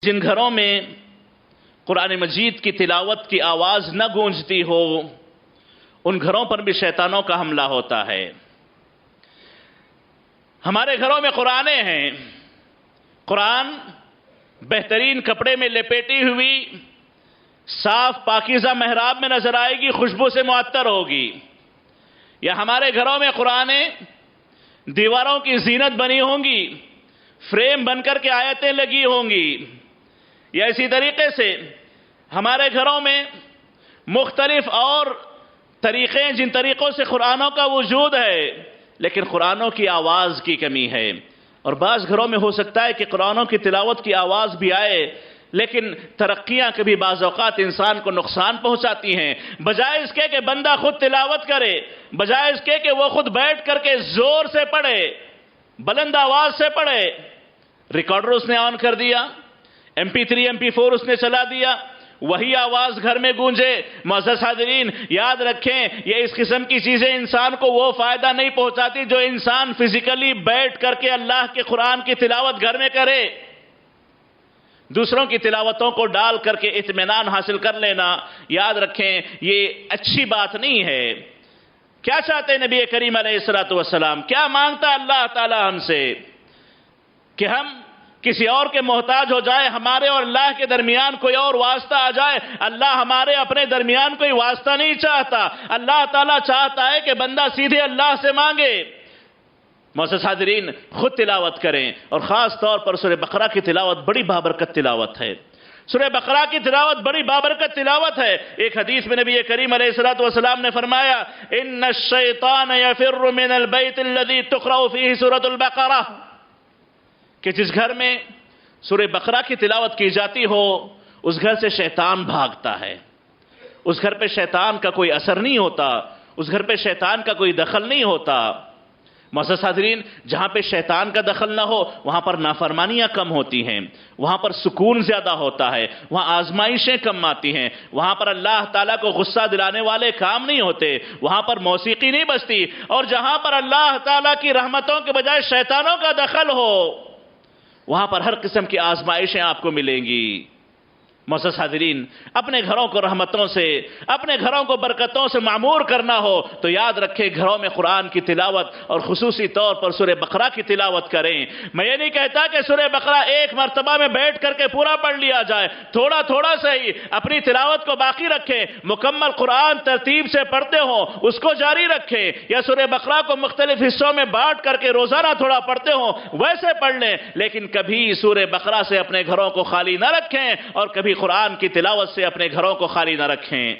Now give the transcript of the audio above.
جن گھروں میں قرآن مجید کی تلاوت کی آواز نہ گونجتی ہو ان گھروں پر بھی شیطانوں کا حملہ ہوتا ہے۔ ہمارے گھروں میں قرآنیں ہیں، قرآن بہترین کپڑے میں لپیٹی ہوئی صاف پاکیزہ محراب میں نظر آئے گی، خوشبو سے معطر ہوگی۔ یا ہمارے گھروں میں قرآنیں دیواروں کی زینت بنی ہوں گی، فریم بن کر کے آیتیں لگی ہوں گی۔ یا اسی طریقے سے ہمارے گھروں میں مختلف اور طریقے، جن طریقوں سے قرآنوں کا وجود ہے لیکن قرآنوں کی آواز کی کمی ہے۔ اور بعض گھروں میں ہو سکتا ہے کہ قرآنوں کی تلاوت کی آواز بھی آئے لیکن ترقیاں کبھی بعض اوقات انسان کو نقصان پہنچاتی ہیں۔ بجائے اس کے کہ بندہ خود تلاوت کرے، بجائے اس کے کہ وہ خود بیٹھ کر کے زور سے پڑھے، بلند آواز سے پڑھے، ریکارڈر اس نے آن کر دیا، MP3 MP4 اس نے چلا دیا، وہی آواز گھر میں گونجے۔ معزز حاضرین، یاد رکھیں یہ اس قسم کی چیزیں انسان کو وہ فائدہ نہیں پہنچاتی جو انسان فزیکلی بیٹھ کر کے اللہ کے قرآن کی تلاوت گھر میں کرے۔ دوسروں کی تلاوتوں کو ڈال کر کے اطمینان حاصل کر لینا، یاد رکھیں یہ اچھی بات نہیں ہے۔ کیا چاہتے نبی کریم علیہ السلام؟ کیا مانگتا اللہ تعالی ہم سے؟ کہ ہم کسی اور کے محتاج ہو جائے، ہمارے اور اللہ کے درمیان کوئی اور واسطہ آ جائے؟ اللہ ہمارے اپنے درمیان کوئی واسطہ نہیں چاہتا۔ اللہ تعالیٰ چاہتا ہے کہ بندہ سیدھے اللہ سے مانگے۔ معزز حاضرین، خود تلاوت کریں، اور خاص طور پر سورہ بقرہ کی تلاوت بڑی بابرکت تلاوت ہے۔ سورہ بقرہ کی تلاوت بڑی بابرکت تلاوت ہے۔ ایک حدیث میں نبی کریم علیہ السلام نے فرمایا، ان الشیطان یفر من البیت الذی تقرأ فیہ سورۃ البقرہ، کہ جس گھر میں سورہ بقرہ کی تلاوت کی جاتی ہو اس گھر سے شیطان بھاگتا ہے، اس گھر پہ شیطان کا کوئی اثر نہیں ہوتا، اس گھر پہ شیطان کا کوئی دخل نہیں ہوتا۔ معزز حاضرین، جہاں پہ شیطان کا دخل نہ ہو وہاں پر نافرمانیاں کم ہوتی ہیں، وہاں پر سکون زیادہ ہوتا ہے، وہاں آزمائشیں کم آتی ہیں، وہاں پر اللہ تعالیٰ کو غصہ دلانے والے کام نہیں ہوتے، وہاں پر موسیقی نہیں بجتی۔ اور جہاں پر اللہ تعالیٰ کی رحمتوں کے بجائے شیطانوں کا دخل ہو وہاں پر ہر قسم کی آزمائشیں آپ کو ملیں گی۔ معزز حاضرین، اپنے گھروں کو رحمتوں سے، اپنے گھروں کو برکتوں سے معمور کرنا ہو تو یاد رکھیں گھروں میں قرآن کی تلاوت اور خصوصی طور پر سورہ بقرہ کی تلاوت کریں۔ میں یہ نہیں کہتا کہ سورہ بقرہ ایک مرتبہ میں بیٹھ کر کے پورا پڑھ لیا جائے، تھوڑا تھوڑا سے ہی اپنی تلاوت کو باقی رکھیں۔ مکمل قرآن ترتیب سے پڑھتے ہوں اس کو جاری رکھیں، یا سورہ بقرہ کو مختلف حصوں میں بانٹ کر کے روزانہ تھوڑا پڑھتے ہوں ویسے پڑھ لیں، لیکن کبھی سورہ بقرہ سے اپنے گھروں کو خالی نہ رکھیں اور کبھی قرآن کی تلاوت سے اپنے گھروں کو خالی نہ رکھیں۔